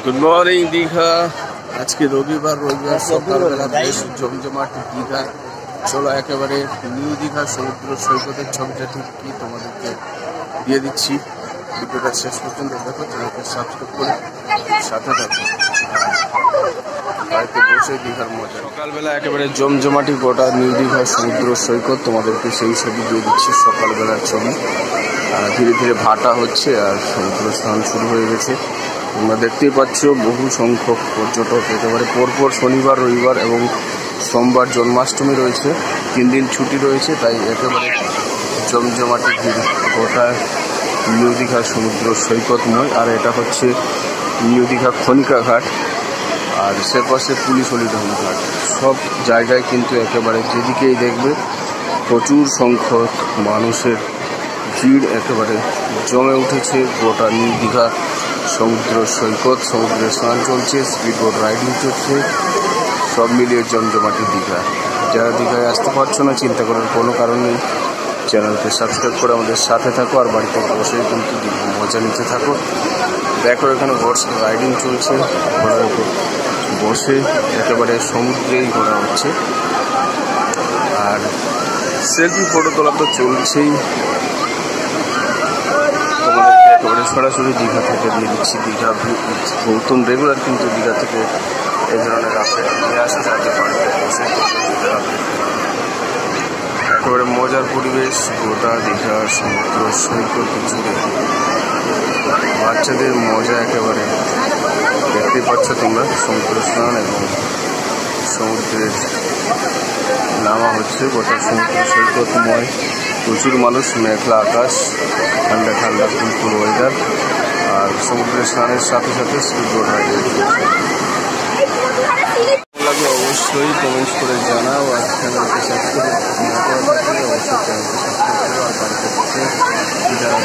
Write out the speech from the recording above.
Good morning Digha. আজকে রবিবার সকালবেলা বেশ জমজমাট দীঘা। চলো একেবারে নিউ দীঘা সমুদ্র সৈকতের ছবিটা ঠিক কি তোমাদেরকে দিয়ে দিচ্ছি। ভিডিওটা শেষ পর্যন্ত দেখো, চ্যানেলকে সাবস্ক্রাইব করে সাথে থাকো। বাড়িতে বসে দীঘার মজা। সকালবেলা একেবারে জমজমাটি গোটা নিউ দীঘা সমুদ্র সৈকত, তোমাদেরকে সেই ছবি দিয়ে দিচ্ছি সকালবেলার ছবি। ধীরে ধীরে ভাটা হচ্ছে আর সমুদ্র স্নান শুরু হয়ে গেছে। তোমরা দেখতেই পাচ্ছ বহু সংখ্যক পর্যটক একেবারে পরপর শনিবার, রবিবার এবং সোমবার জন্মাষ্টমী রয়েছে, 3 দিন ছুটি রয়েছে, তাই একেবারে জমজমাটি ভিড় গোটা নিউ দীঘা সমুদ্র সৈকতময়। আর এটা হচ্ছে নিউ দীঘা খনিকা ঘাট, আর সে পাশে পুলিশ হলিডাউন ঘাট। সব জায়গায় কিন্তু একেবারে যেদিকেই দেখবে প্রচুর সংখ্যক মানুষের ভিড় একেবারে জমে উঠেছে গোটা নিউ দীঘা সমুদ্র সৈকত। সমুদ্রে স্নান চলছে, স্পিড বোট রাইডিং চলছে, সব মিলিয়ে জমজমাটি দীঘা। যারা দীঘায় আসতে পারছো না, চিন্তা করার কোনো কারণ নেই। চ্যানেলকে সাবস্ক্রাইব করে আমাদের সাথে থাকো, আর বাড়িতে বসেই কিন্তু দীঘা মজা নিতে থাকো। দেখো এখানে হর্স রাইডিং চলছে, ঘোড়ার উপর বসে একেবারে সমুদ্রেই ঘোরা হচ্ছে। আর সেলফি ফটো তোলা তো চলছেই। তোমাদেরকে একেবারে সরাসরি দীঘা থেকে দিয়ে দিচ্ছি। দীঘা গৌতম রেগুলার কিন্তু দীঘা থেকে এই ধরনের আপডেট নিয়ে আসে, যাতে বাড়িতে বসে একেবারে মজার পরিবেশ গোটা দীঘা সমুদ্র সৈকত জুড়ে। বাচ্চাদের মজা একেবারে দেখতেই পাচ্ছ তোমরা। সমুদ্র স্নান এবং সমুদ্রের নামা হচ্ছে গোটা সমুদ্র সৈকতময়। প্রচুর মানুষ, মেঘলা আকাশ, ঠান্ডা ঠান্ডা কুলকুল ওয়েদার, আর সমুদ্রের স্নানের সাথে সাথে স্পিড বোট রাইডিং লাগে। অবশ্যই কমেন্টস করে জানাও, আর চ্যানেলকে সাবস্ক্রাইব না করা থাকলে অবশ্যই চ্যানেলকে সাবস্ক্রাইব করো। আর বাড়িতে যারা